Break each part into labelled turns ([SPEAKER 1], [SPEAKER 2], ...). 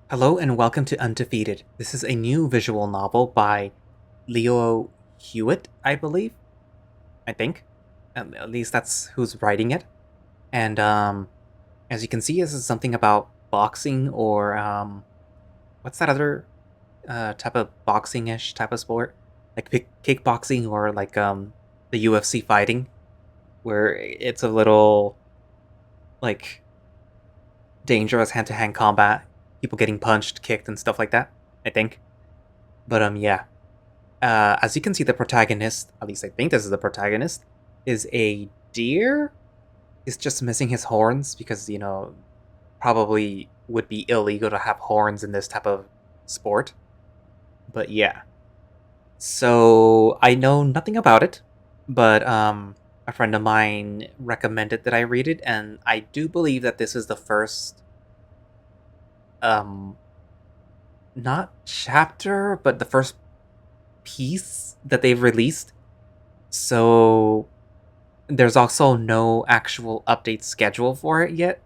[SPEAKER 1] Hello and welcome to Undefeated. This is a new visual novel by Leo Hewitt, I believe. I think. At least that's who's writing it. And as you can see, this is something about boxing or what's that other type of boxing-ish type of sport? Like kickboxing or like the UFC fighting, where it's a little like dangerous hand-to-hand combat, people getting punched, kicked, and stuff like that, I think. But yeah. As you can see, the protagonist, at least I think this is the protagonist, is a deer. He's just missing his horns because, probably would be illegal to have horns in this type of sport. But yeah. So I know nothing about it, but a friend of mine recommended that I read it, and I do believe that this is the first, um, not chapter, but the first piece that they've released. So there's also no actual update schedule for it yet,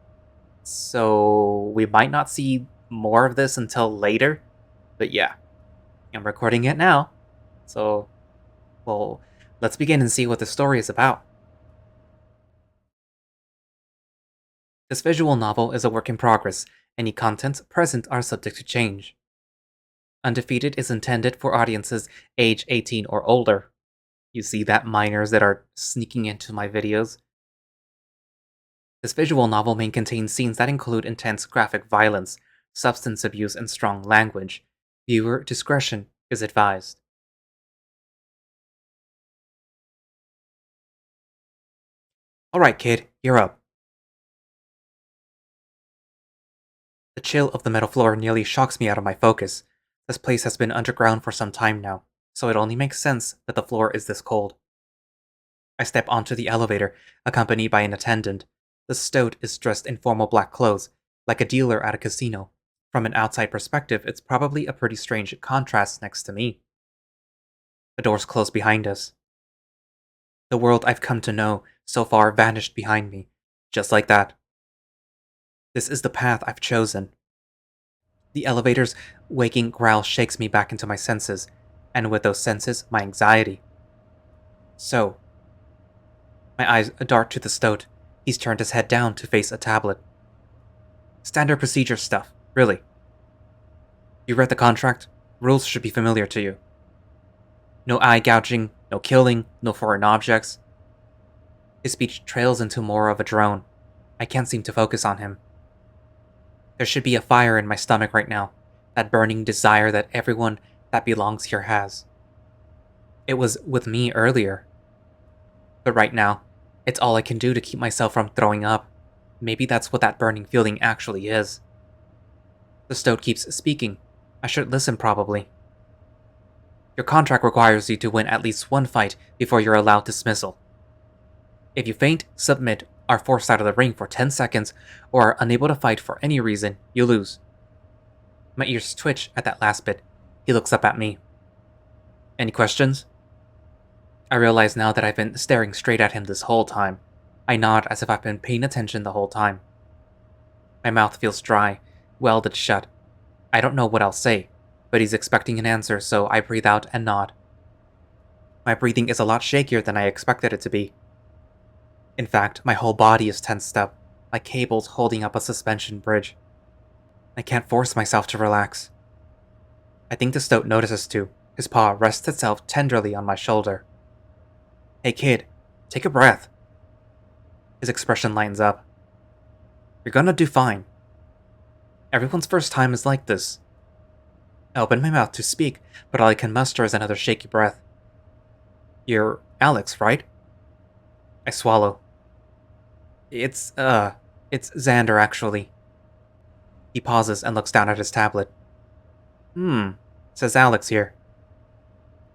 [SPEAKER 1] so we might not see more of this until later. But yeah, I'm recording it now, so, well, let's begin and see what the story is about. This visual novel is a work in progress. Any contents present are subject to change. Undefeated is intended for audiences age 18 or older. You see that minors that are sneaking into my videos? This visual novel may contain scenes that include intense graphic violence, substance abuse, and strong language. Viewer discretion is advised. Alright, kid, you're up. The chill of the metal floor nearly shocks me out of my focus. This place has been underground for some time now, so it only makes sense that the floor is this cold. I step onto the elevator, accompanied by an attendant. The stoat is dressed in formal black clothes, like a dealer at a casino. From an outside perspective, it's probably a pretty strange contrast next to me. The doors close behind us. The world I've come to know so far vanished behind me, just like that. This is the path I've chosen. The elevator's waking growl shakes me back into my senses, and with those senses, my anxiety. So, my eyes dart to the stoat. He's turned his head down to face a tablet. Standard procedure stuff, really. You read the contract? Rules should be familiar to you. No eye gouging, no killing, no foreign objects. His speech trails into more of a drone. I can't seem to focus on him. There should be a fire in my stomach right now, that burning desire that everyone that belongs here has. It was with me earlier. But right now, it's all I can do to keep myself from throwing up. Maybe that's what that burning feeling actually is. The stoat keeps speaking. I should listen, probably. Your contract requires you to win at least one fight before you're allowed dismissal. If you faint, submit, are forced out of the ring for 10 seconds, or are unable to fight for any reason, you lose. My ears twitch at that last bit. He looks up at me. Any questions? I realize now that I've been staring straight at him this whole time. I nod as if I've been paying attention the whole time. My mouth feels dry, welded shut. I don't know what I'll say, but he's expecting an answer, so I breathe out and nod. My breathing is a lot shakier than I expected it to be. In fact, my whole body is tensed up, like cables holding up a suspension bridge. I can't force myself to relax. I think the stoat notices too. His paw rests itself tenderly on my shoulder. Hey kid, take a breath. His expression lightens up. You're gonna do fine. Everyone's first time is like this. I open my mouth to speak, but all I can muster is another shaky breath. You're Alex, right? I swallow. It's Zander, actually. He pauses and looks down at his tablet. Says Alex here.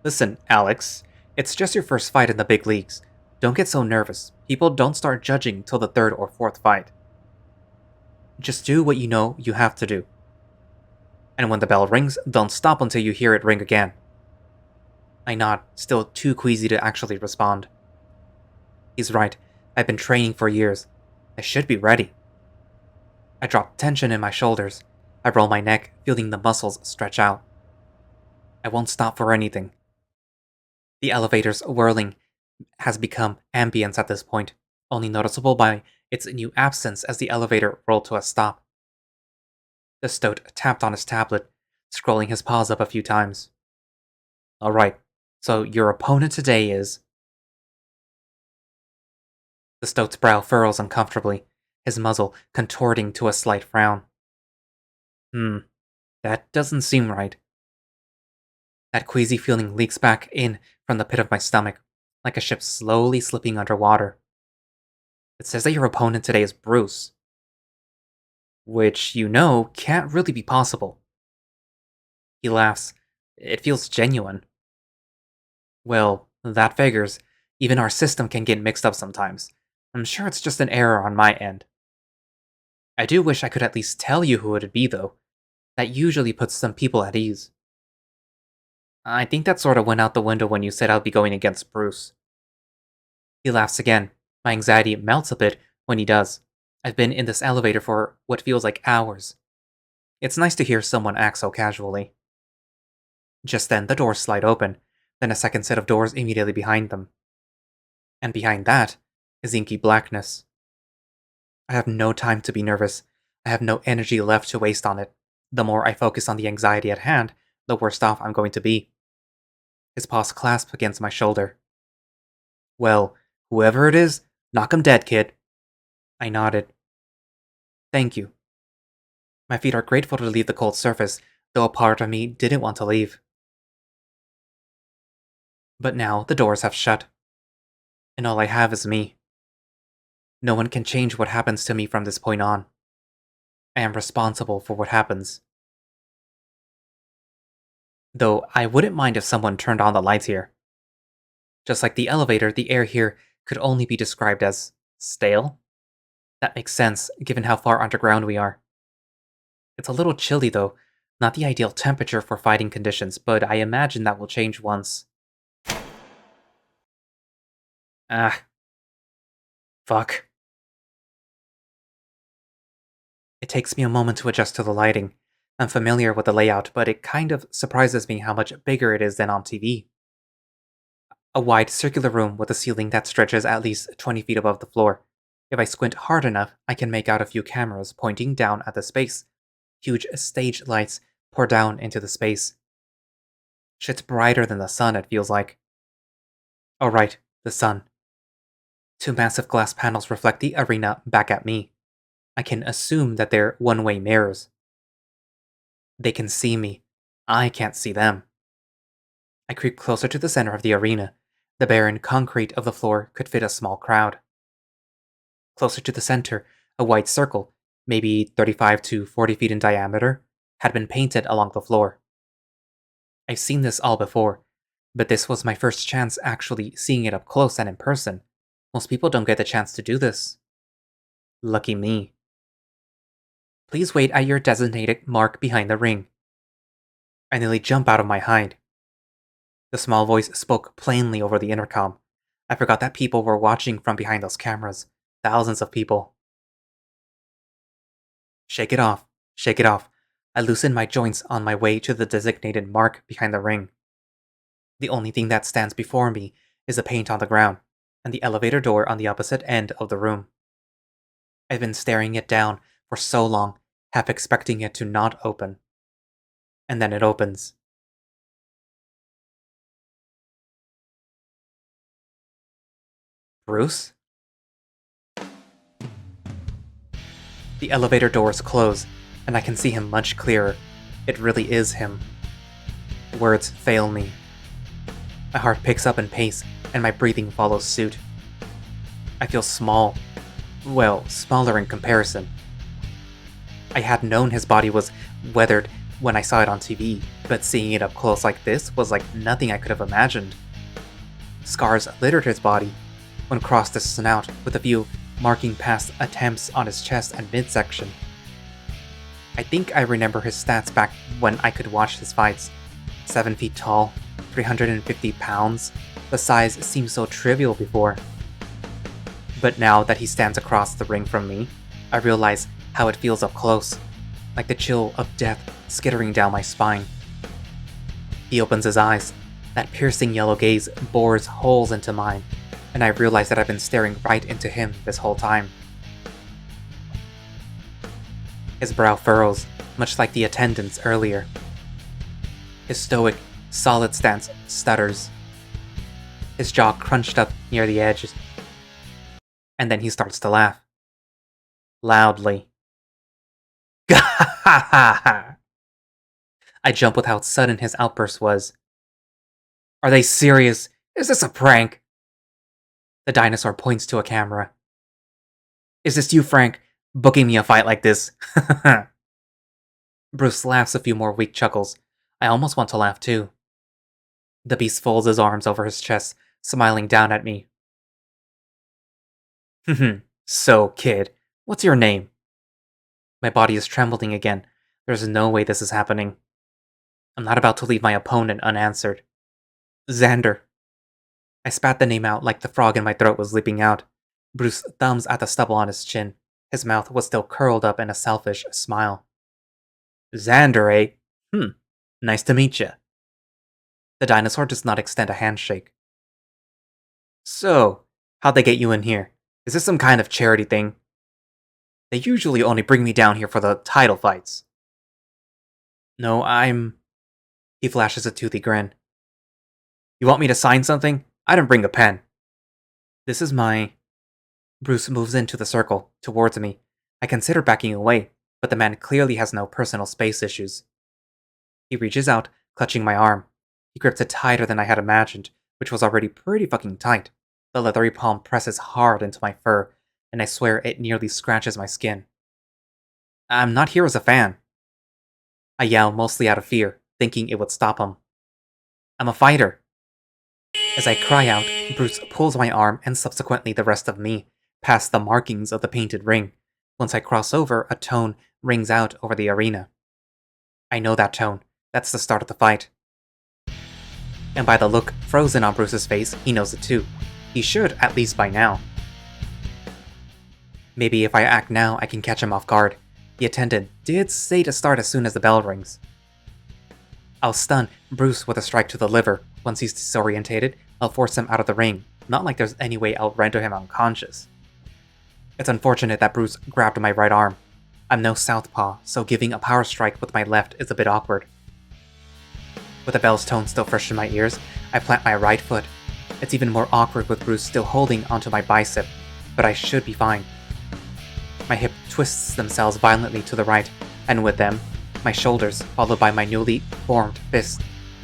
[SPEAKER 1] Listen, Alex, it's just your first fight in the big leagues. Don't get so nervous. People don't start judging till the third or fourth fight. Just do what you know you have to do. And when the bell rings, don't stop until you hear it ring again. I nod, still too queasy to actually respond. He's right. I've been training for years. I should be ready. I drop tension in my shoulders. I roll my neck, feeling the muscles stretch out. I won't stop for anything. The elevator's whirling has become ambience at this point, only noticeable by its new absence as the elevator rolled to a stop. The stoat tapped on his tablet, scrolling his paws up a few times. Alright, so your opponent today is... The stoat's brow furrows uncomfortably, his muzzle contorting to a slight frown. That doesn't seem right. That queasy feeling leaks back in from the pit of my stomach, like a ship slowly slipping underwater. It says that your opponent today is Bruce. Which, you know, can't really be possible. He laughs. It feels genuine. Well, that figures. Even our system can get mixed up sometimes. I'm sure it's just an error on my end. I do wish I could at least tell you who it'd be, though. That usually puts some people at ease. I think that sort of went out the window when you said I'd be going against Bruce. He laughs again. My anxiety melts a bit when he does. I've been in this elevator for what feels like hours. It's nice to hear someone act so casually. Just then, the doors slide open, then a second set of doors immediately behind them. And behind that is inky blackness. I have no time to be nervous. I have no energy left to waste on it. The more I focus on the anxiety at hand, the worse off I'm going to be. His paws clasp against my shoulder. Well, whoever it is, knock him dead, kid. I nodded. Thank you. My feet are grateful to leave the cold surface, though a part of me didn't want to leave. But now the doors have shut. And all I have is me. No one can change what happens to me from this point on. I am responsible for what happens. Though I wouldn't mind if someone turned on the lights here. Just like the elevator, the air here could only be described as stale. That makes sense, given how far underground we are. It's a little chilly though, not the ideal temperature for fighting conditions, but I imagine that will change once... Ah. Fuck. It takes me a moment to adjust to the lighting. I'm familiar with the layout, but it kind of surprises me how much bigger it is than on TV. A wide circular room with a ceiling that stretches at least 20 feet above the floor. If I squint hard enough, I can make out a few cameras pointing down at the space. Huge stage lights pour down into the space. Shit's brighter than the sun, it feels like. Oh right, the sun. Two massive glass panels reflect the arena back at me. I can assume that they're one-way mirrors. They can see me. I can't see them. I creep closer to the center of the arena. The barren concrete of the floor could fit a small crowd. Closer to the center, a wide circle, maybe 35 to 40 feet in diameter, had been painted along the floor. I've seen this all before, but this was my first chance actually seeing it up close and in person. Most people don't get the chance to do this. Lucky me. Please wait at your designated mark behind the ring. I nearly jump out of my hide. The small voice spoke plainly over the intercom. I forgot that people were watching from behind those cameras. Thousands of people. Shake it off. Shake it off. I loosen my joints on my way to the designated mark behind the ring. The only thing that stands before me is the paint on the ground, and the elevator door on the opposite end of the room. I've been staring it down for so long, half expecting it to not open. And then it opens. Bruce? The elevator doors close, and I can see him much clearer. It really is him. Words fail me. My heart picks up in pace, and my breathing follows suit. I feel small. Well, smaller in comparison. I had known his body was weathered when I saw it on TV, but seeing it up close like this was like nothing I could have imagined. Scars littered his body. One crossed his snout, with a few marking past attempts on his chest and midsection. I think I remember his stats back when I could watch his fights. 7 feet tall, 350 pounds. The size seemed so trivial before. But now that he stands across the ring from me, I realize how it feels up close. like the chill of death skittering down my spine. He opens his eyes. That piercing yellow gaze bores holes into mine, and I realize that I've been staring right into him this whole time. His brow furrows, much like the attendant's earlier. His stoic, solid stance stutters. His jaw crunched up near the edge. And then he starts to laugh. Loudly. Gah-ha-ha-ha! I jump with how sudden his outburst was. Are they serious? Is this a prank? The dinosaur points to a camera. Is this you, Frank, booking me a fight like this? Bruce laughs a few more weak chuckles. I almost want to laugh too. The beast folds his arms over his chest, smiling down at me. So, kid, what's your name? My body is trembling again. There's no way this is happening. I'm not about to leave my opponent unanswered. Zander. I spat the name out like the frog in my throat was leaping out. Bruce thumbs at the stubble on his chin. His mouth was still curled up in a selfish smile. Zander, eh? Nice to meet you. The dinosaur does not extend a handshake. So, how'd they get you in here? Is this some kind of charity thing? They usually only bring me down here for the title fights. No, He flashes a toothy grin. You want me to sign something? I didn't bring a pen. This is my... Bruce moves into the circle, towards me. I consider backing away, but the man clearly has no personal space issues. He reaches out, clutching my arm. He grips it tighter than I had imagined, which was already pretty fucking tight. The leathery palm presses hard into my fur, and I swear it nearly scratches my skin. I'm not here as a fan. I yell, mostly out of fear, thinking it would stop him. I'm a fighter. As I cry out, Bruce pulls my arm and subsequently the rest of me, past the markings of the painted ring. Once I cross over, a tone rings out over the arena. I know that tone. That's the start of the fight. And by the look frozen on Bruce's face, he knows it too. He should, at least by now. Maybe if I act now, I can catch him off guard. The attendant did say to start as soon as the bell rings. I'll stun Bruce with a strike to the liver. Once he's disorientated, I'll force him out of the ring. Not like there's any way I'll render him unconscious. It's unfortunate that Bruce grabbed my right arm. I'm no southpaw, so giving a power strike with my left is a bit awkward. With the bell's tone still fresh in my ears, I plant my right foot. It's even more awkward with Bruce still holding onto my bicep, but I should be fine. My hip twists themselves violently to the right, and with them, my shoulders, followed by my newly formed fist.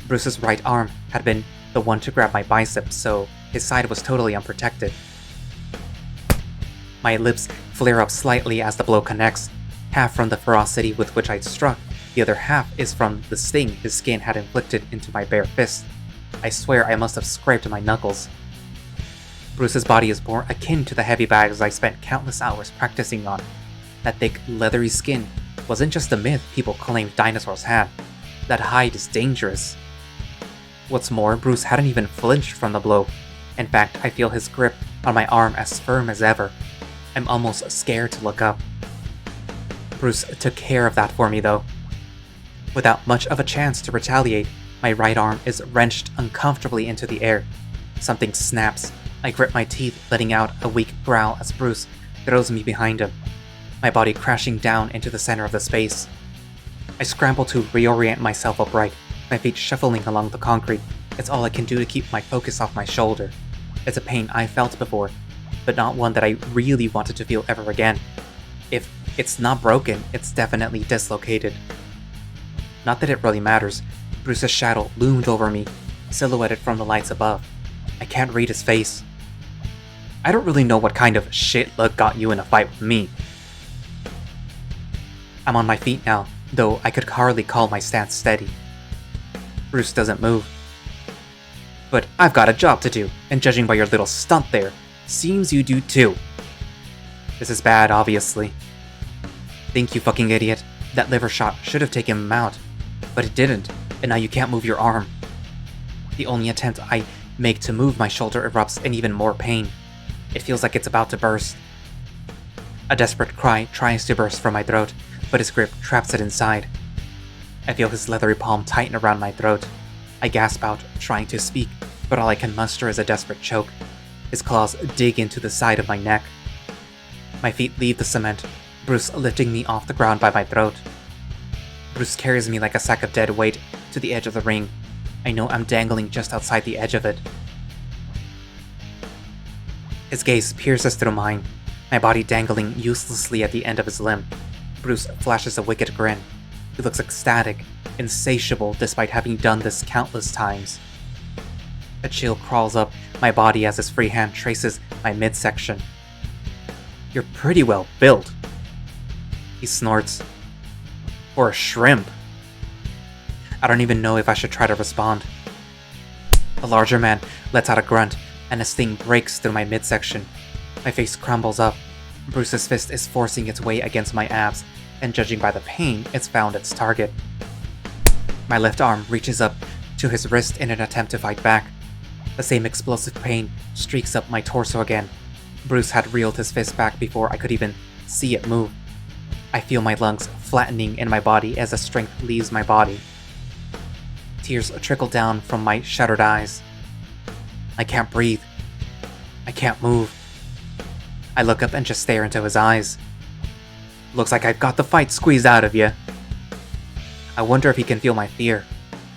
[SPEAKER 1] Bruce's right arm had been the one to grab my bicep, so his side was totally unprotected. My lips flare up slightly as the blow connects, half from the ferocity with which I'd struck, the other half is from the sting his skin had inflicted into my bare fist. I swear I must have scraped my knuckles. Bruce's body is more akin to the heavy bags I spent countless hours practicing on. That thick, leathery skin wasn't just a myth people claimed dinosaurs had. That hide is dangerous. What's more, Bruce hadn't even flinched from the blow. In fact, I feel his grip on my arm as firm as ever. I'm almost scared to look up. Bruce took care of that for me, though. Without much of a chance to retaliate, my right arm is wrenched uncomfortably into the air. Something snaps. I grip my teeth, letting out a weak growl as Bruce throws me behind him, my body crashing down into the center of the space. I scramble to reorient myself upright, my feet shuffling along the concrete. It's all I can do to keep my focus off my shoulder. It's a pain I felt before, but not one that I really wanted to feel ever again. If it's not broken, it's definitely dislocated. Not that it really matters. Bruce's shadow loomed over me, silhouetted from the lights above. I can't read his face. I don't really know what kind of shit luck got you in a fight with me. I'm on my feet now, though I could hardly call my stance steady. Bruce doesn't move. But I've got a job to do, and judging by your little stunt there, seems you do too. This is bad, obviously. Think, you fucking idiot. That liver shot should have taken him out. But it didn't, and now you can't move your arm. The only attempt I make to move my shoulder erupts in even more pain. It feels like it's about to burst. A desperate cry tries to burst from my throat, but his grip traps it inside. I feel his leathery palm tighten around my throat. I gasp out, trying to speak, but all I can muster is a desperate choke. His claws dig into the side of my neck. My feet leave the cement, Bruce lifting me off the ground by my throat. Bruce carries me like a sack of dead weight to the edge of the ring. I know I'm dangling just outside the edge of it. His gaze pierces through mine, my body dangling uselessly at the end of his limb. Bruce flashes a wicked grin. He looks ecstatic, insatiable despite having done this countless times. A chill crawls up my body as his free hand traces my midsection. "You're pretty well built," he snorts. "For a shrimp." I don't even know if I should try to respond. The larger man lets out a grunt, and a sting breaks through my midsection. My face crumbles up. Bruce's fist is forcing its way against my abs, and judging by the pain, it's found its target. My left arm reaches up to his wrist in an attempt to fight back. The same explosive pain streaks up my torso again. Bruce had reeled his fist back before I could even see it move. I feel my lungs flattening in my body as the strength leaves my body. Tears trickle down from my shuttered eyes. I can't breathe. I can't move. I look up and just stare into his eyes. "Looks like I've got the fight squeezed out of you." I wonder if he can feel my fear,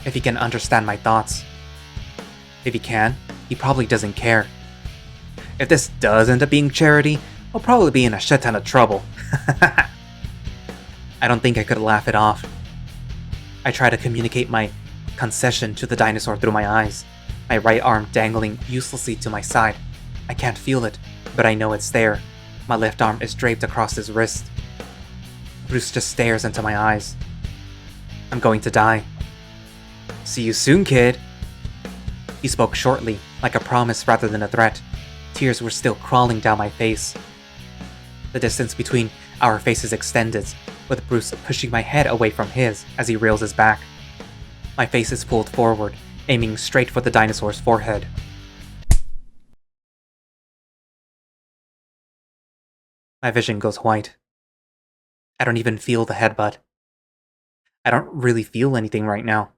[SPEAKER 1] if he can understand my thoughts. If he can, he probably doesn't care. If this does end up being charity, I'll probably be in a shit ton of trouble. I don't think I could laugh it off. I try to communicate my concession to the dinosaur through my eyes, my right arm dangling uselessly to my side. I can't feel it, but I know it's there. My left arm is draped across his wrist. Bruce just stares into my eyes. "I'm going to die." "See you soon, kid." He spoke shortly, like a promise rather than a threat. Tears were still crawling down my face. The distance between our faces extended, with Bruce pushing my head away from his as he reels his back. My face is pulled forward, aiming straight for the dinosaur's forehead. My vision goes white. I don't even feel the headbutt. I don't really feel anything right now.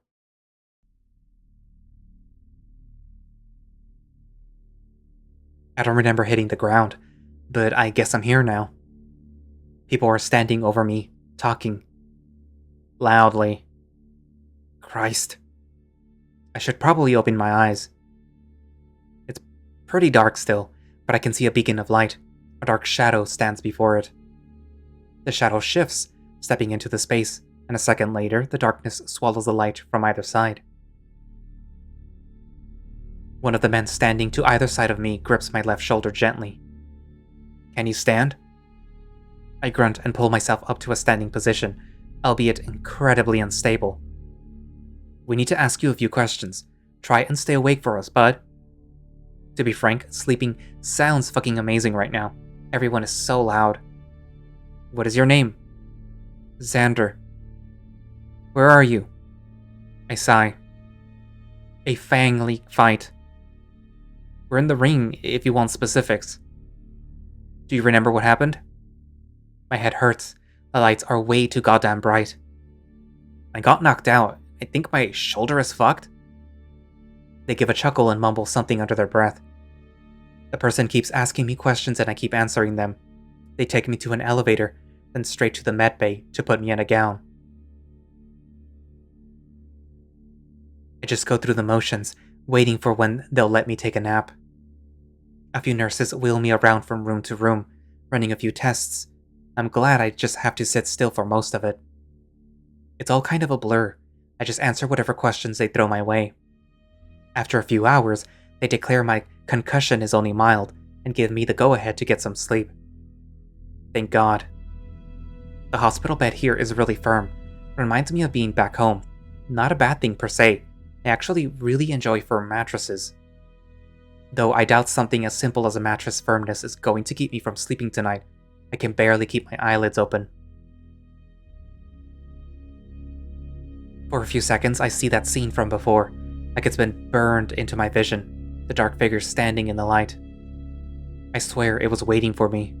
[SPEAKER 1] I don't remember hitting the ground, but I guess I'm here now. People are standing over me, talking. Loudly. Christ. I should probably open my eyes. It's pretty dark still, but I can see a beacon of light. A dark shadow stands before it. The shadow shifts, stepping into the space, and a second later, the darkness swallows the light from either side. One of the men standing to either side of me grips my left shoulder gently. "Can you stand?" I grunt and pull myself up to a standing position, albeit incredibly unstable. "We need to ask you a few questions. Try and stay awake for us, bud." To be frank, sleeping sounds fucking amazing right now. Everyone is so loud. "What is your name?" "Zander." "Where are you?" I sigh. "A FANG League fight. We're in the ring, if you want specifics." "Do you remember what happened?" My head hurts. The lights are way too goddamn bright. "I got knocked out. I think my shoulder is fucked." They give a chuckle and mumble something under their breath. The person keeps asking me questions and I keep answering them. They take me to an elevator, then straight to the med bay to put me in a gown. I just go through the motions, waiting for when they'll let me take a nap. A few nurses wheel me around from room to room, running a few tests. I'm glad I just have to sit still for most of it. It's all kind of a blur. I just answer whatever questions they throw my way. After a few hours, they declare my concussion is only mild and give me the go-ahead to get some sleep. Thank God. The hospital bed here is really firm. It reminds me of being back home. Not a bad thing per se. I actually really enjoy firm mattresses. Though I doubt something as simple as a mattress firmness is going to keep me from sleeping tonight. I can barely keep my eyelids open. For a few seconds, I see that scene from before, like it's been burned into my vision, the dark figure standing in the light. I swear it was waiting for me.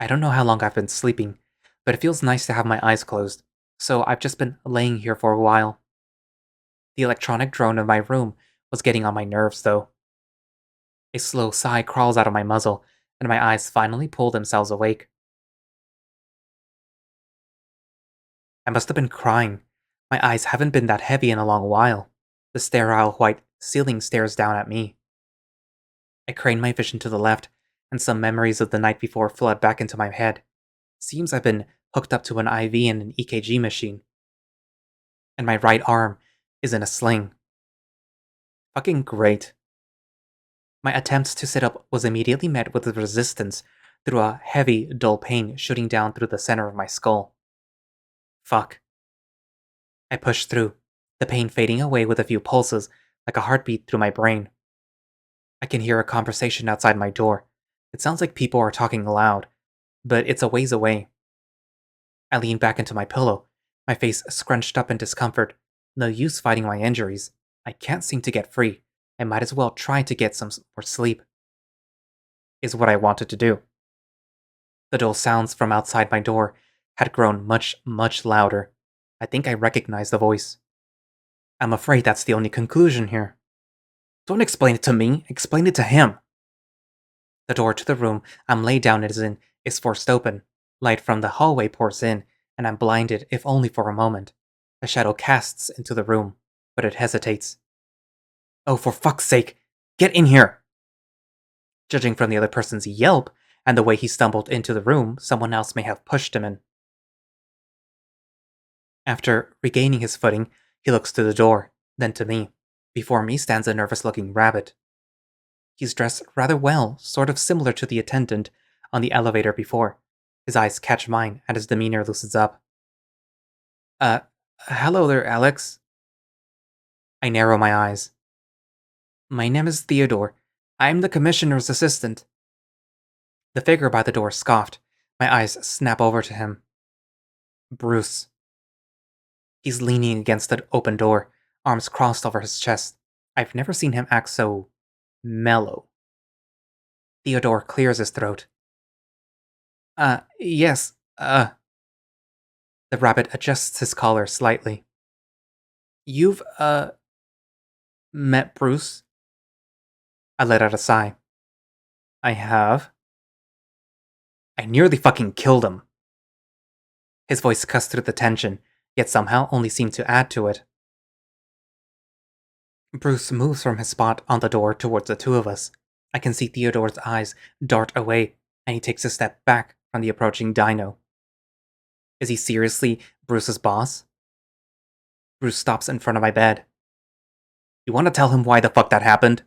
[SPEAKER 1] I don't know how long I've been sleeping, but it feels nice to have my eyes closed, so I've just been laying here for a while. The electronic drone in my room was getting on my nerves, though. A slow sigh crawls out of my muzzle, and my eyes finally pull themselves awake. I must have been crying. My eyes haven't been that heavy in a long while. The sterile white ceiling stares down at me. I crane my vision to the left, and some memories of the night before flood back into my head. Seems I've been hooked up to an IV and an EKG machine, and my right arm is in a sling. Fucking great. My attempt to sit up was immediately met with resistance through a heavy, dull pain shooting down through the center of my skull. Fuck. I pushed through, the pain fading away with a few pulses, like a heartbeat through my brain. I can hear a conversation outside my door. It sounds like people are talking loud, but it's a ways away. I lean back into my pillow, my face scrunched up in discomfort. No use fighting my injuries. I can't seem to get free. I might as well try to get some more sleep, is what I wanted to do. The dull sounds from outside my door had grown much, much louder. I think I recognize the voice. I'm afraid that's the only conclusion here. Don't explain it to me, explain it to him. The door to the room I'm laid down is forced open. Light from the hallway pours in, and I'm blinded, if only for a moment. A shadow casts into the room, but it hesitates. Oh, for fuck's sake, get in here! Judging from the other person's yelp and the way he stumbled into the room, someone else may have pushed him in. After regaining his footing, he looks to the door, then to me. Before me stands a nervous-looking rabbit. He's dressed rather well, sort of similar to the attendant on the elevator before. His eyes catch mine, and his demeanor loosens up. Uh, hello there, Alex. I narrow my eyes. My name is Theodore. I'm the commissioner's assistant. The figure by the door scoffed. My eyes snap over to him. Bruce. He's leaning against the open door, arms crossed over his chest. I've never seen him act so mellow. Theodore clears his throat. Yes, The rabbit adjusts his collar slightly. You've, met Bruce? I let out a sigh. I have. I nearly fucking killed him. His voice cuts through the tension, yet somehow only seemed to add to it. Bruce moves from his spot on the door towards the two of us. I can see Theodore's eyes dart away, and he takes a step back from the approaching dino. Is he seriously Bruce's boss? Bruce stops in front of my bed. You want to tell him why the fuck that happened?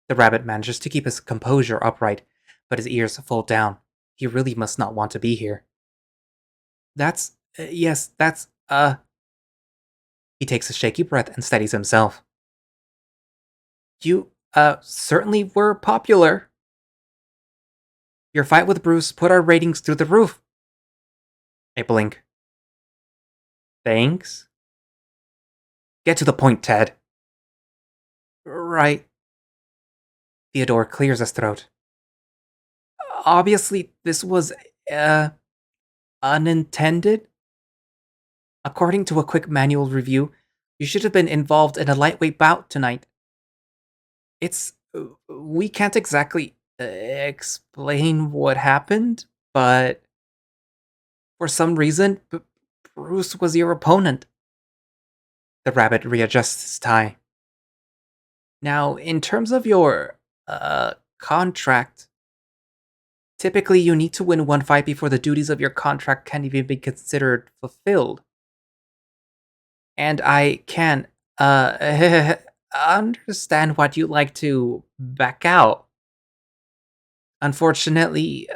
[SPEAKER 1] The rabbit manages to keep his composure upright, but his ears fold down. He really must not want to be here. Yes, He takes a shaky breath and steadies himself. You, certainly were popular. Your fight with Bruce put our ratings through the roof. I blink. Thanks? Get to the point, Ted. Right. Theodore clears his throat. Obviously, this was, unintended? According to a quick manual review, you should have been involved in a lightweight bout tonight. We can't exactly explain what happened, but for some reason, Bruce was your opponent. The rabbit readjusts his tie. Now, in terms of your, contract, typically you need to win one fight before the duties of your contract can even be considered fulfilled. And I can, understand why you'd like to back out. Unfortunately,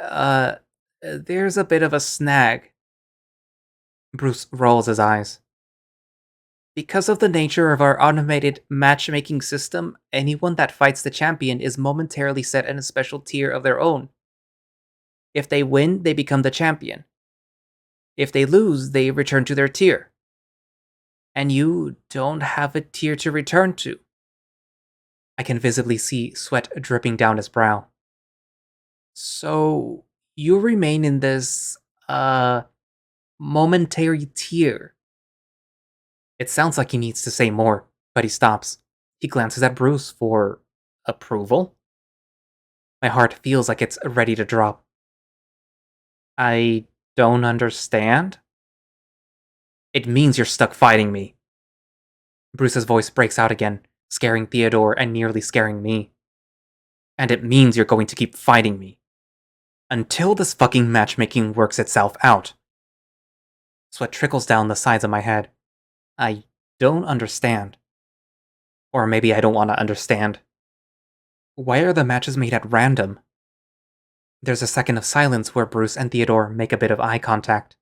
[SPEAKER 1] there's a bit of a snag. Bruce rolls his eyes. Because of the nature of our automated matchmaking system, anyone that fights the champion is momentarily set in a special tier of their own. If they win, they become the champion. If they lose, they return to their tier. And you don't have a tier to return to. I can visibly see sweat dripping down his brow. So, You remain in this, uh, momentary tear. It sounds like he needs to say more, but he stops. He glances at Bruce for approval. My heart feels like it's ready to drop. I don't understand? It means you're stuck fighting me. Bruce's voice breaks out again, scaring Theodore and nearly scaring me. And it means you're going to keep fighting me. Until this fucking matchmaking works itself out. Sweat trickles down the sides of my head. I don't understand. Or maybe I don't want to understand. Why are the matches made at random? There's a second of silence where Bruce and Theodore make a bit of eye contact.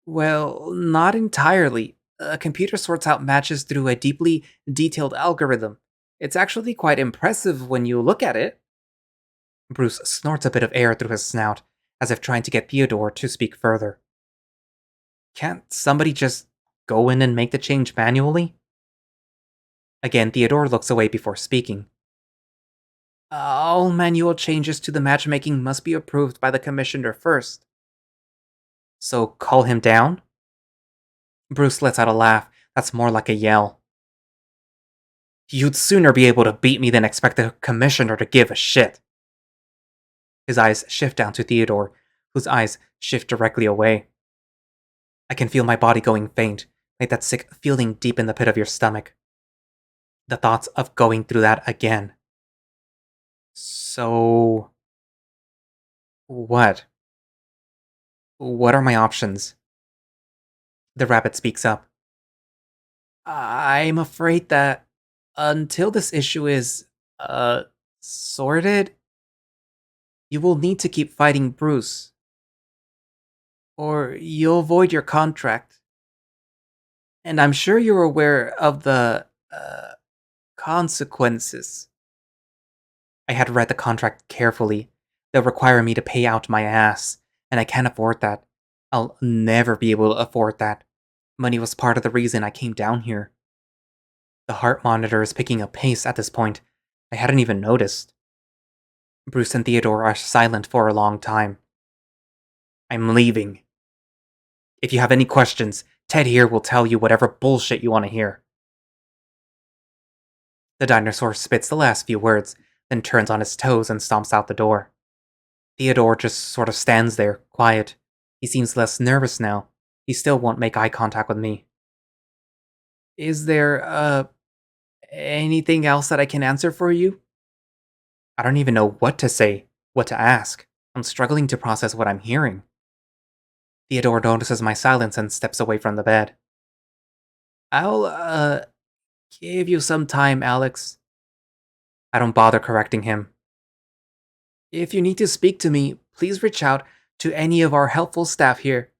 [SPEAKER 1] Well, not entirely. A computer sorts out matches through a deeply detailed algorithm. It's actually quite impressive when you look at it. Bruce snorts a bit of air through his snout, as if trying to get Theodore to speak further. Can't somebody just go in and make the change manually? Again, Theodore looks away before speaking. All manual changes to the matchmaking must be approved by the commissioner first. So call him down? Bruce lets out a laugh that's more like a yell. You'd sooner be able to beat me than expect the commissioner to give a shit. His eyes shift down to Theodore, whose eyes shift directly away. I can feel my body going faint, like that sick feeling deep in the pit of your stomach. The thoughts of going through that again. So... what? What are my options? The rabbit speaks up. I'm afraid that until this issue is, sorted, you will need to keep fighting Bruce. Or you'll void your contract. And I'm sure you're aware of the, consequences. I had read the contract carefully. They'll require me to pay out my ass, and I can't afford that. I'll never be able to afford that. Money was part of the reason I came down here. The heart monitor is picking up pace at this point. I hadn't even noticed. Bruce and Theodore are silent for a long time. I'm leaving. If you have any questions, Ted here will tell you whatever bullshit you want to hear. The dinosaur spits the last few words, then turns on his toes and stomps out the door. Theodore just sort of stands there, quiet. He seems less nervous now. He still won't make eye contact with me. Is there, anything else that I can answer for you? I don't even know what to say, what to ask. I'm struggling to process what I'm hearing. Theodore notices my silence and steps away from the bed. I'll, give you some time, Alex. I don't bother correcting him. If you need to speak to me, please reach out to any of our helpful staff here.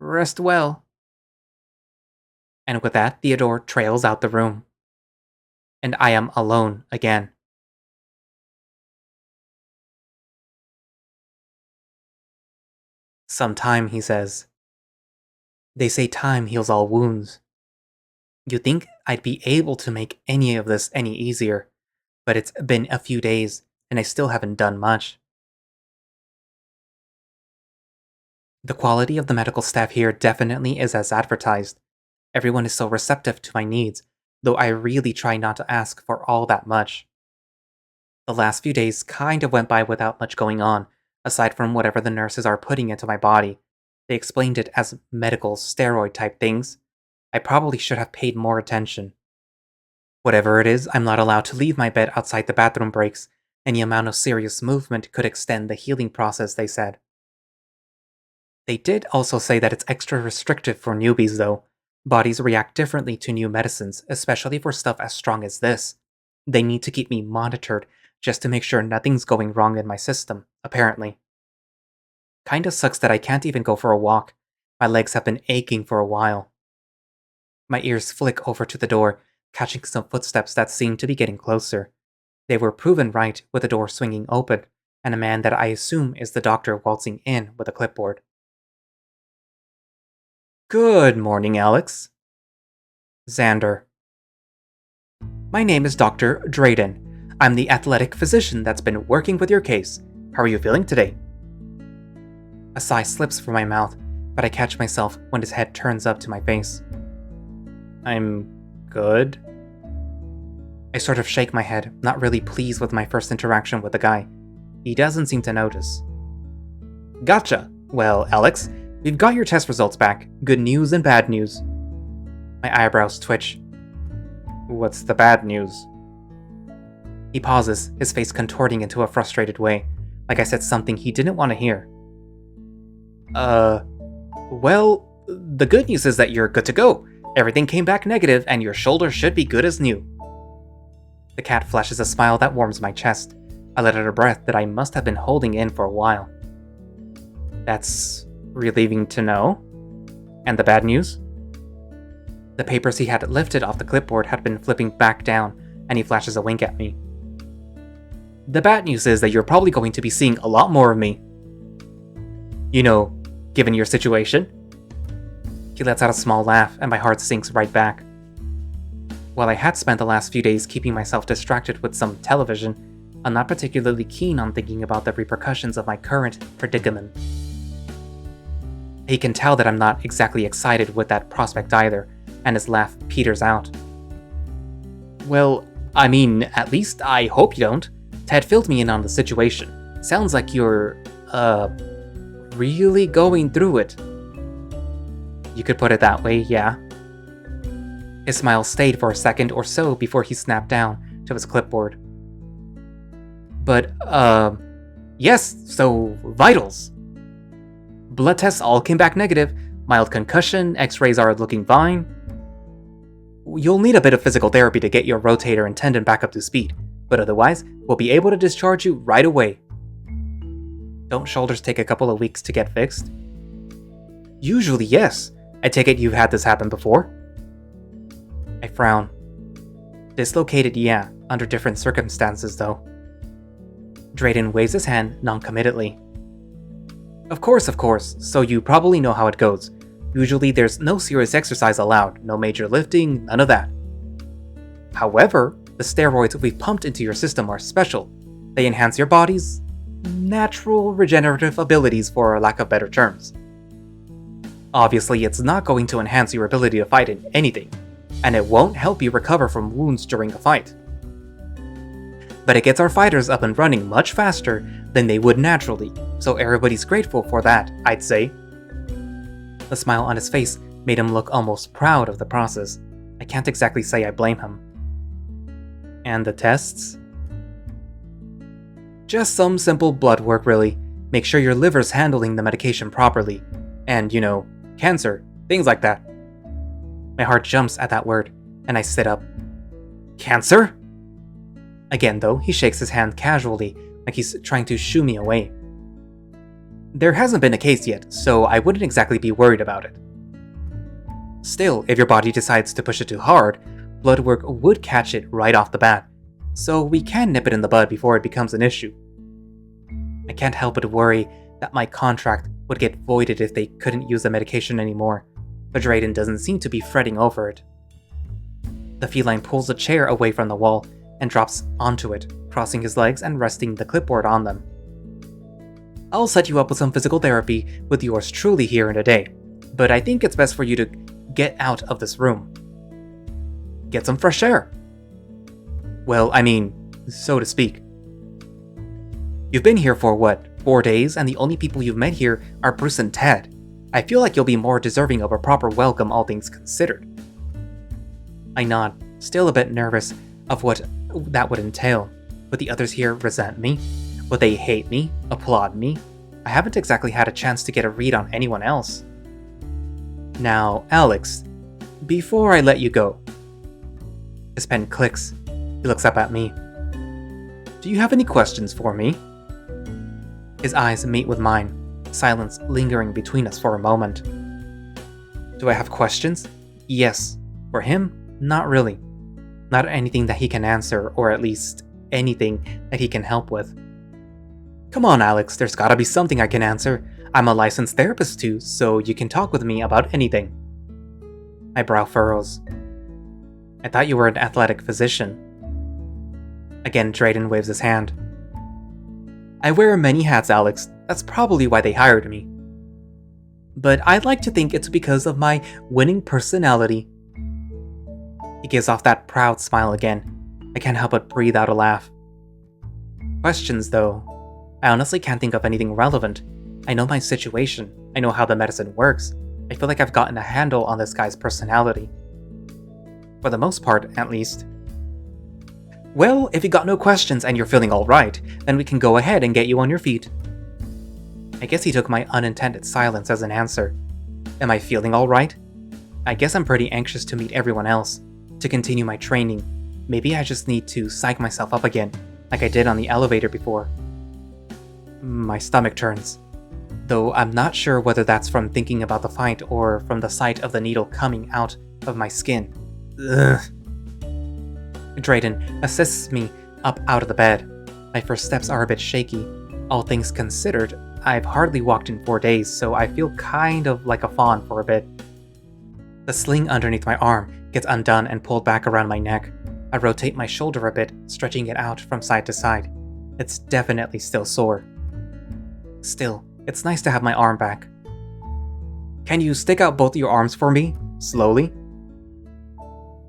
[SPEAKER 1] Rest well. And with that, Theodore trails out the room. And I am alone again. Some time, he says. They say time heals all wounds. You'd think I'd be able to make any of this any easier, but it's been a few days, and I still haven't done much. The quality of the medical staff here definitely is as advertised. Everyone is so receptive to my needs, though I really try not to ask for all that much. The last few days kind of went by without much going on, aside from whatever the nurses are putting into my body. They explained it as medical steroid type things. I probably should have paid more attention. Whatever it is, I'm not allowed to leave my bed outside the bathroom breaks. Any amount of serious movement could extend the healing process, they said. They did also say that it's extra restrictive for newbies, though. Bodies react differently to new medicines, especially for stuff as strong as this. They need to keep me monitored just to make sure nothing's going wrong in my system, apparently. Kinda sucks that I can't even go for a walk. My legs have been aching for a while. My ears flick over to the door, catching some footsteps that seem to be getting closer. They were proven right with the door swinging open, and a man that I assume is the doctor waltzing in with a clipboard. Good morning, Alex. Zander. My name is Dr. Drayden. I'm the athletic physician that's been working with your case. How are you feeling today? A sigh slips from my mouth, but I catch myself when his head turns up to my face. I'm good. I sort of shake my head, not really pleased with my first interaction with the guy. He doesn't seem to notice. Gotcha! Well, Alex, we've got your test results back. Good news and bad news. My eyebrows twitch. What's the bad news? He pauses, his face contorting into a frustrated way, like I said something he didn't want to hear. Well, the good news is that you're good to go. Everything came back negative and your shoulder should be good as new. The cat flashes a smile that warms my chest. I let out a breath that I must have been holding in for a while. That's relieving to know. And the bad news? The papers he had lifted off the clipboard had been flipping back down, and he flashes a wink at me. The bad news is that you're probably going to be seeing a lot more of me. You know, given your situation. He lets out a small laugh, and my heart sinks right back. While I had spent the last few days keeping myself distracted with some television, I'm not particularly keen on thinking about the repercussions of my current predicament. He can tell that I'm not exactly excited with that prospect either, and his laugh peters out. Well, I mean, at least I hope you don't. Ted filled me in on the situation. Sounds like you're, really going through it. You could put it that way, yeah. His smile stayed for a second or so before he snapped down to his clipboard. But, yes, so vitals. Blood tests all came back negative. Mild concussion, x-rays are looking fine. You'll need a bit of physical therapy to get your rotator and tendon back up to speed, but otherwise, we'll be able to discharge you right away. Don't shoulders take a couple of weeks to get fixed? Usually, yes. I take it you've had this happen before? I frown. Dislocated, yeah, under different circumstances though. Drayden waves his hand noncommittedly. Of course, so you probably know how it goes. Usually there's no serious exercise allowed, no major lifting, none of that. However, the steroids we've pumped into your system are special. They enhance your body's natural regenerative abilities, for lack of better terms. Obviously, it's not going to enhance your ability to fight in anything, and it won't help you recover from wounds during a fight. But it gets our fighters up and running much faster than they would naturally, so everybody's grateful for that, I'd say. The smile on his face made him look almost proud of the process. I can't exactly say I blame him. And the tests? Just some simple blood work, really. Make sure your liver's handling the medication properly. And, you know, cancer, things like that. My heart jumps at that word, and I sit up. Cancer? Again, though, he shakes his hand casually, like he's trying to shoo me away. There hasn't been a case yet, so I wouldn't exactly be worried about it. Still, if your body decides to push it too hard, blood work would catch it right off the bat, so we can nip it in the bud before it becomes an issue. I can't help but worry that my contract would get voided if they couldn't use the medication anymore, but Drayden doesn't seem to be fretting over it. The feline pulls a chair away from the wall and drops onto it, crossing his legs and resting the clipboard on them. I'll set you up with some physical therapy with yours truly here in a day, but I think it's best for you to get out of this room. Get some fresh air. Well, I mean, so to speak. You've been here for what, 4 days, and the only people you've met here are Bruce and Ted. I feel like you'll be more deserving of a proper welcome, all things considered. I nod, still a bit nervous of what that would entail. Would the others here resent me? Would they hate me? Applaud me? I haven't exactly had a chance to get a read on anyone else. Now, Alex, before I let you go. His pen clicks. He looks up at me. Do you have any questions for me? His eyes meet with mine, silence lingering between us for a moment. Do I have questions? Yes. For him, not really. Not anything that he can answer, or at least anything that he can help with. Come on, Alex, there's gotta be something I can answer. I'm a licensed therapist too, so you can talk with me about anything. My brow furrows. I thought you were an athletic physician. Again, Drayden waves his hand. I wear many hats, Alex. That's probably why they hired me. But I'd like to think it's because of my winning personality. He gives off that proud smile again. I can't help but breathe out a laugh. Questions, though. I honestly can't think of anything relevant. I know my situation. I know how the medicine works. I feel like I've gotten a handle on this guy's personality. For the most part, at least. Well, if you got no questions and you're feeling alright, then we can go ahead and get you on your feet. I guess he took my unintended silence as an answer. Am I feeling alright? I guess I'm pretty anxious to meet everyone else, to continue my training. Maybe I just need to psych myself up again, like I did on the elevator before. My stomach turns, though I'm not sure whether that's from thinking about the fight or from the sight of the needle coming out of my skin. Ugh. Drayden assists me up out of the bed. My first steps are a bit shaky. All things considered, I've hardly walked in 4 days, so I feel kind of like a fawn for a bit. The sling underneath my arm gets undone and pulled back around my neck. I rotate my shoulder a bit, stretching it out from side to side. It's definitely still sore. Still, it's nice to have my arm back. Can you stick out both your arms for me? Slowly?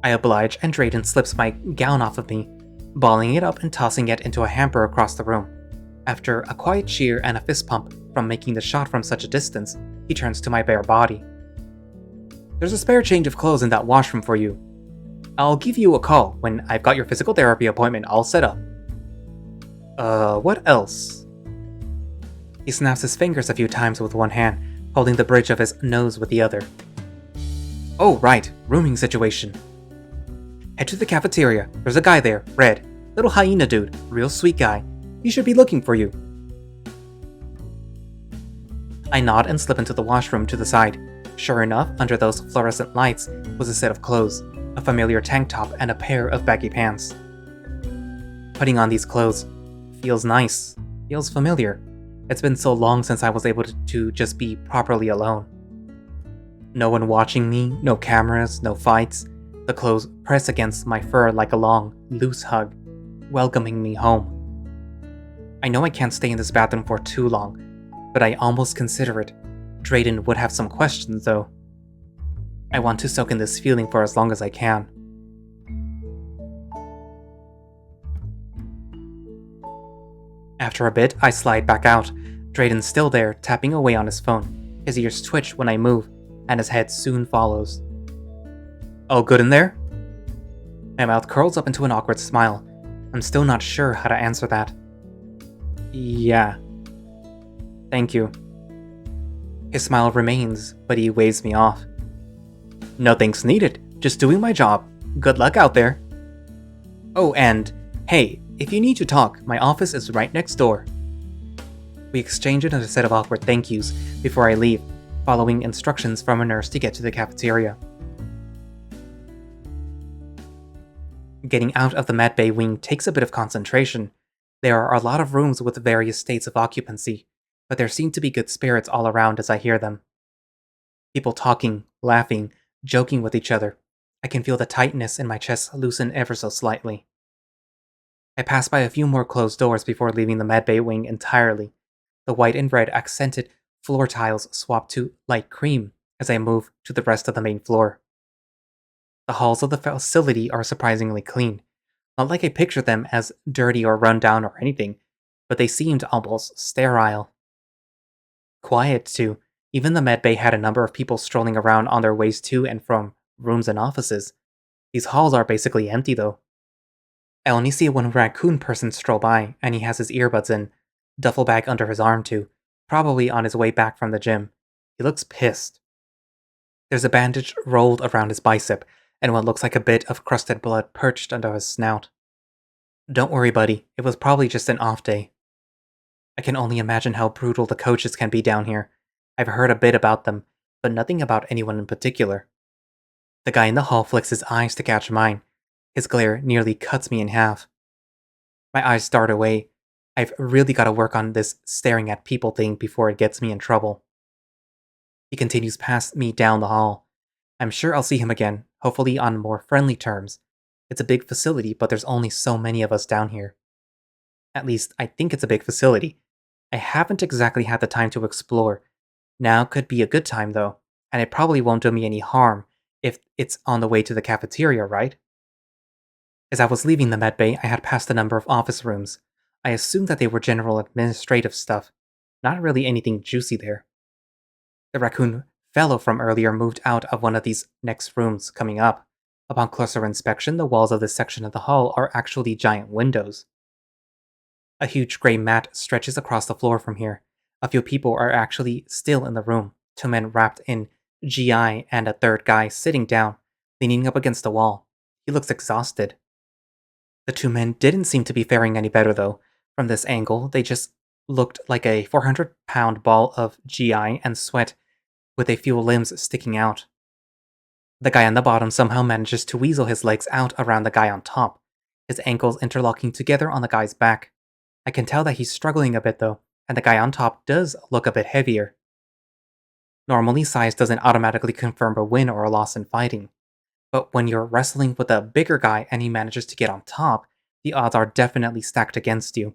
[SPEAKER 1] I oblige, and Drayden slips my gown off of me, balling it up and tossing it into a hamper across the room. After a quiet cheer and a fist pump from making the shot from such a distance, he turns to my bare body. There's a spare change of clothes in that washroom for you. I'll give you a call when I've got your physical therapy appointment all set up. What else? He snaps his fingers a few times with one hand, holding the bridge of his nose with the other. Oh, right, rooming situation. Head to the cafeteria. There's a guy there, Red. Little hyena dude, real sweet guy. He should be looking for you. I nod and slip into the washroom to the side. Sure enough, under those fluorescent lights was a set of clothes, a familiar tank top and a pair of baggy pants. Putting on these clothes feels nice, feels familiar. It's been so long since I was able to just be properly alone. No one watching me, no cameras, no fights. The clothes press against my fur like a long, loose hug, welcoming me home. I know I can't stay in this bathroom for too long, but I almost consider it. Drayden would have some questions, though. I want to soak in this feeling for as long as I can. After a bit, I slide back out. Drayden's still there, tapping away on his phone. His ears twitch when I move, and his head soon follows. All good in there? My mouth curls up into an awkward smile. I'm still not sure how to answer that. Yeah. Thank you. His smile remains, but he waves me off. No thanks needed. Just doing my job. Good luck out there. Oh, and hey, if you need to talk, my office is right next door. We exchange another set of awkward thank yous before I leave, following instructions from a nurse to get to the cafeteria. Getting out of the medbay wing takes a bit of concentration. There are a lot of rooms with various states of occupancy, but there seem to be good spirits all around as I hear them. People talking, laughing, joking with each other. I can feel the tightness in my chest loosen ever so slightly. I pass by a few more closed doors before leaving the medbay wing entirely. The white and red accented floor tiles swap to light cream as I move to the rest of the main floor. The halls of the facility are surprisingly clean, not like I pictured them as dirty or run down or anything, but they seemed almost sterile. Quiet, too. Even the medbay had a number of people strolling around on their ways to and from rooms and offices. These halls are basically empty, though. I only see one raccoon person stroll by, and he has his earbuds in, duffel bag under his arm too, probably on his way back from the gym. He looks pissed. There's a bandage rolled around his bicep, and what looks like a bit of crusted blood perched under his snout. Don't worry, buddy. It was probably just an off day. I can only imagine how brutal the coaches can be down here. I've heard a bit about them, but nothing about anyone in particular. The guy in the hall flicks his eyes to catch mine. His glare nearly cuts me in half. My eyes dart away. I've really got to work on this staring at people thing before it gets me in trouble. He continues past me down the hall. I'm sure I'll see him again, hopefully on more friendly terms. It's a big facility, but there's only so many of us down here. At least, I think it's a big facility. I haven't exactly had the time to explore. Now could be a good time, though, and it probably won't do me any harm if it's on the way to the cafeteria, right? As I was leaving the medbay, I had passed a number of office rooms. I assumed that they were general administrative stuff. Not really anything juicy there. The raccoon fellow from earlier moved out of one of these next rooms coming up. Upon closer inspection, the walls of this section of the hall are actually giant windows. A huge gray mat stretches across the floor from here. A few people are actually still in the room. Two men wrapped in GI and a third guy sitting down, leaning up against the wall. He looks exhausted. The two men didn't seem to be faring any better, though. From this angle, they just looked like a 400-pound ball of GI and sweat with a few limbs sticking out. The guy on the bottom somehow manages to weasel his legs out around the guy on top, his ankles interlocking together on the guy's back. I can tell that he's struggling a bit, though, and the guy on top does look a bit heavier. Normally, size doesn't automatically confirm a win or a loss in fighting, but when you're wrestling with a bigger guy and he manages to get on top, the odds are definitely stacked against you.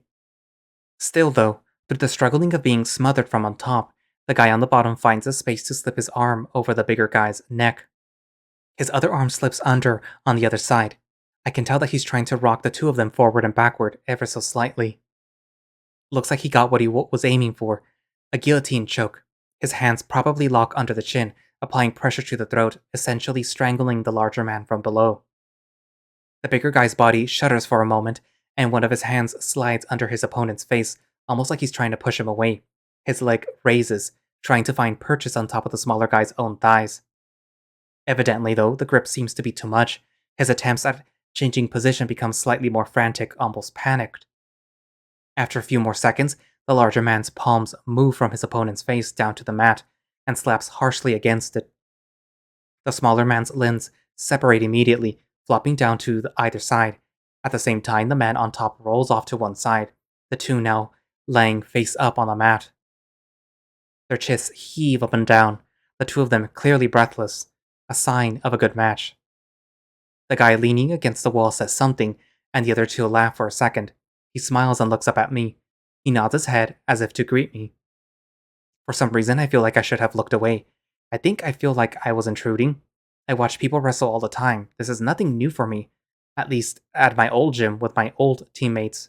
[SPEAKER 1] Still, though, through the struggling of being smothered from on top, the guy on the bottom finds a space to slip his arm over the bigger guy's neck. His other arm slips under on the other side. I can tell that he's trying to rock the two of them forward and backward ever so slightly. Looks like he got what he was aiming for, a guillotine choke. His hands probably lock under the chin, applying pressure to the throat, essentially strangling the larger man from below. The bigger guy's body shudders for a moment, and one of his hands slides under his opponent's face, almost like he's trying to push him away. His leg raises, trying to find purchase on top of the smaller guy's own thighs. Evidently, though, the grip seems to be too much. His attempts at changing position become slightly more frantic, almost panicked. After a few more seconds, the larger man's palms move from his opponent's face down to the mat and slaps harshly against it. The smaller man's limbs separate immediately, flopping down to either side. At the same time, the man on top rolls off to one side, the two now laying face up on the mat. Their chests heave up and down, the two of them clearly breathless, a sign of a good match. The guy leaning against the wall says something, and the other two laugh for a second. He smiles and looks up at me. He nods his head as if to greet me. For some reason, I feel like I should have looked away. I feel like I was intruding. I watch people wrestle all the time. This is nothing new for me, at least at my old gym with my old teammates.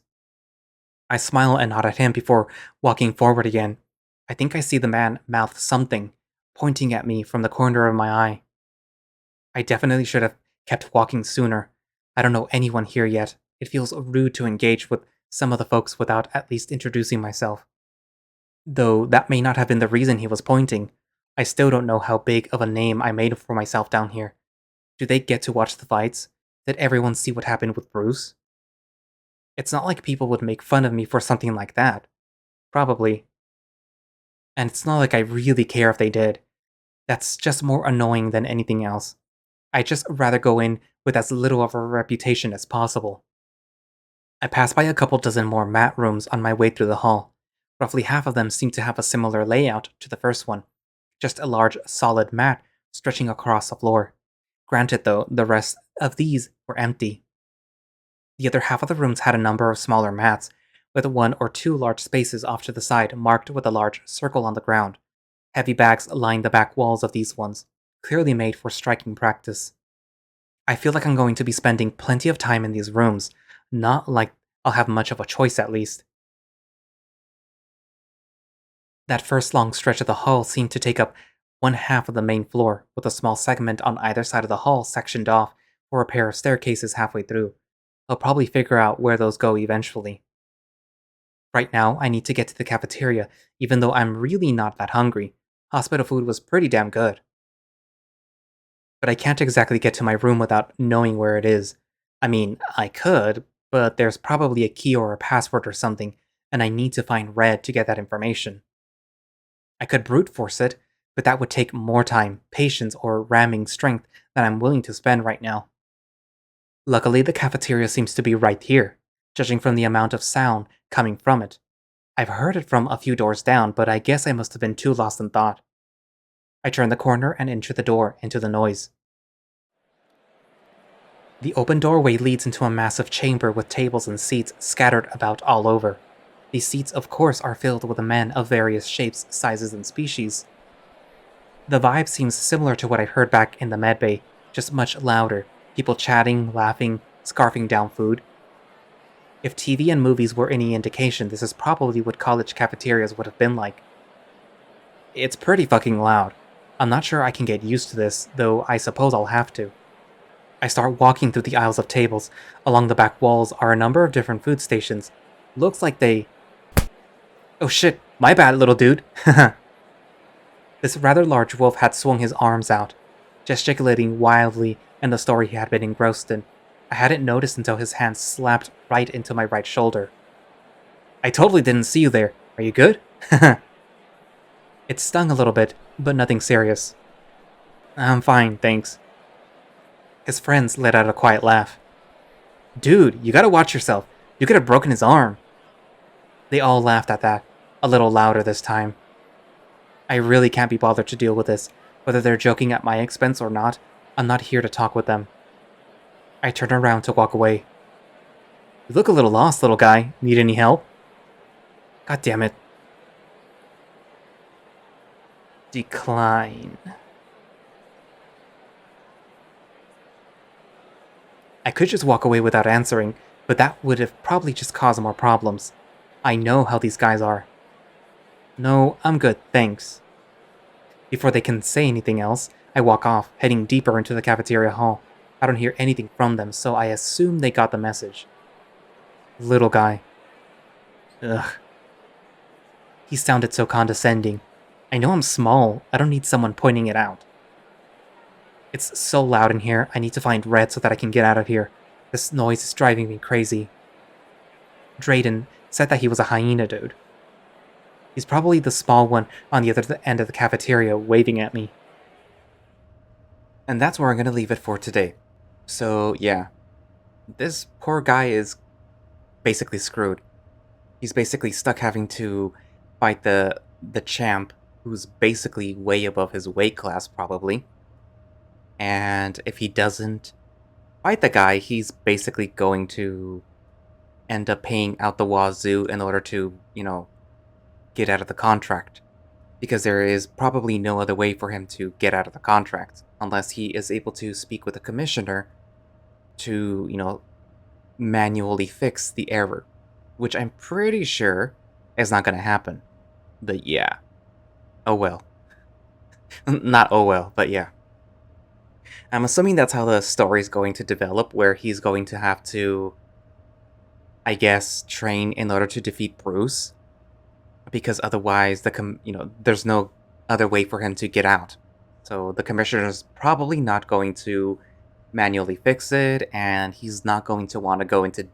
[SPEAKER 1] I smile and nod at him before walking forward again. I think I see the man mouth something, pointing at me from the corner of my eye. I definitely should have kept walking sooner. I don't know anyone here yet. It feels rude to engage with some of the folks without at least introducing myself. Though that may not have been the reason he was pointing. I still don't know how big of a name I made for myself down here. Do they get to watch the fights? Did everyone see what happened with Bruce? It's not like people would make fun of me for something like that. Probably. And it's not like I really care if they did. That's just more annoying than anything else. I'd just rather go in with as little of a reputation as possible. I pass by a couple dozen more mat rooms on my way through the hall. Roughly half of them seem to have a similar layout to the first one, just a large, solid mat stretching across the floor. Granted, though, the rest of these were empty. The other half of the rooms had a number of smaller mats, with one or two large spaces off to the side marked with a large circle on the ground. Heavy bags line the back walls of these ones, clearly made for striking practice. I feel like I'm going to be spending plenty of time in these rooms, not like I'll have much of a choice at least. That first long stretch of the hall seemed to take up one half of the main floor, with a small segment on either side of the hall sectioned off for a pair of staircases halfway through. I'll probably figure out where those go eventually. Right now, I need to get to the cafeteria, even though I'm really not that hungry. Hospital food was pretty damn good. But I can't exactly get to my room without knowing where it is. I mean, I could, but there's probably a key or a password or something, and I need to find Red to get that information. I could brute force it, but that would take more time, patience, or ramming strength than I'm willing to spend right now. Luckily, the cafeteria seems to be right here, judging from the amount of sound coming from it. I've heard it from a few doors down, but I guess I must have been too lost in thought. I turn the corner and enter the door into the noise. The open doorway leads into a massive chamber with tables and seats scattered about all over. These seats, of course, are filled with men of various shapes, sizes, and species. The vibe seems similar to what I heard back in the medbay, just much louder. People chatting, laughing, scarfing down food. If TV and movies were any indication, this is probably what college cafeterias would have been like. It's pretty fucking loud. I'm not sure I can get used to this, though I suppose I'll have to. I start walking through the aisles of tables. Along the back walls are a number of different food stations. Looks like they... Oh shit, my bad, little dude. This rather large wolf had swung his arms out, gesticulating wildly in the story he had been engrossed in. I hadn't noticed until his hand slapped right into my right shoulder. I totally didn't see you there. Are you good? It stung a little bit, but nothing serious. I'm fine, thanks. His friends let out a quiet laugh. Dude, you gotta watch yourself. You could have broken his arm. They all laughed at that, a little louder this time. I really can't be bothered to deal with this. Whether they're joking at my expense or not, I'm not here to talk with them. I turn around to walk away. You look a little lost, little guy. Need any help? God damn it. Decline. I could just walk away without answering, but that would have probably just caused more problems. I know how these guys are. No, I'm good, thanks. Before they can say anything else, I walk off, heading deeper into the cafeteria hall. I don't hear anything from them, so I assume they got the message. Little guy. Ugh. He sounded so condescending. I know I'm small, I don't need someone pointing it out. It's so loud in here, I need to find Red so that I can get out of here. This noise is driving me crazy. Drayden said that he was a hyena dude. He's probably the small one on the other end of the cafeteria waving at me. And that's where I'm going to leave it for today. So, yeah. This poor guy is basically screwed. He's basically stuck having to fight the champ, who's basically way above his weight class, probably. And if he doesn't fight the guy, he's basically going to end up paying out the wazoo in order to, get out of the contract. Because there is probably no other way for him to get out of the contract, unless he is able to speak with the commissioner to, manually fix the error. Which I'm pretty sure is not going to happen. But yeah. Oh well. Not oh well, but yeah. I'm assuming that's how the story's going to develop, where he's going to have to, I guess, train in order to defeat Bruce. Because otherwise, there's no other way for him to get out. So the commissioner's probably not going to manually fix it, and he's not going to want to go into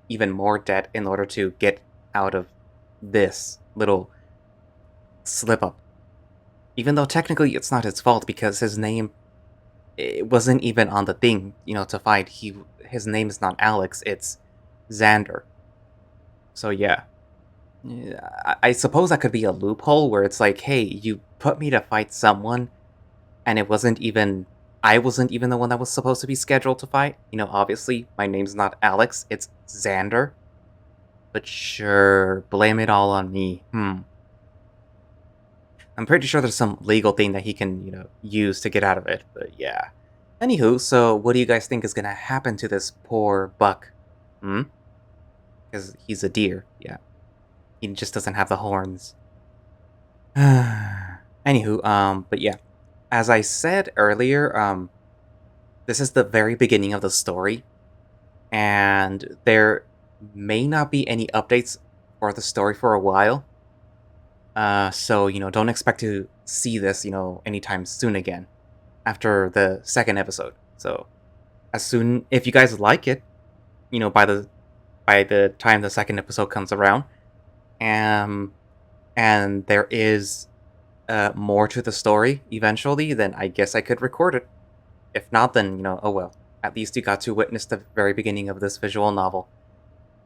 [SPEAKER 1] even more debt in order to get out of this little slip-up. Even though technically it's not his fault, because his name, it wasn't even on the thing, to fight. His name is not Alex, it's Zander. So yeah. I suppose that could be a loophole where it's like, hey, you put me to fight someone, and I wasn't even the one that was supposed to be scheduled to fight. Obviously, my name's not Alex, it's Zander. But sure, blame it all on me. I'm pretty sure there's some legal thing that he can, use to get out of it, but yeah. Anywho, so what do you guys think is gonna happen to this poor buck? Because he's a deer, yeah. He just doesn't have the horns. Anywho, but yeah. As I said earlier, this is the very beginning of the story. And there may not be any updates for the story for a while. So, don't expect to see this, anytime soon again. After the second episode. So, if you guys like it, by the time the second episode comes around, and there is more to the story eventually, then I guess I could record it. If not, then, oh well. At least you got to witness the very beginning of this visual novel.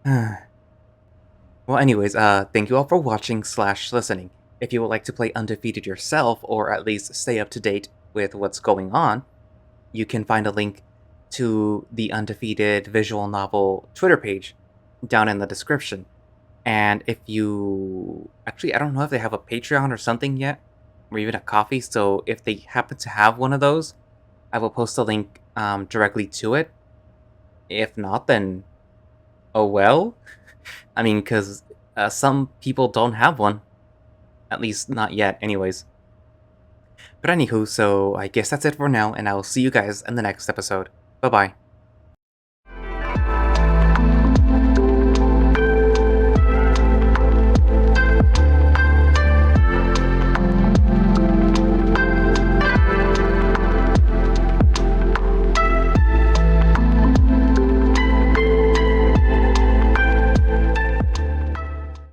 [SPEAKER 1] Well, anyways, thank you all for watching / listening. If you would like to play Undefeated yourself, or at least stay up to date with what's going on, you can find a link to the Undefeated visual novel Twitter page down in the description. And if you actually, I don't know if they have a Patreon or something yet, or even a coffee. So if they happen to have one of those, I will post a link directly to it. If not, then oh well. I mean, because some people don't have one, at least not yet, anyways. But anywho, so I guess that's it for now, and I'll see you guys in the next episode. Bye bye.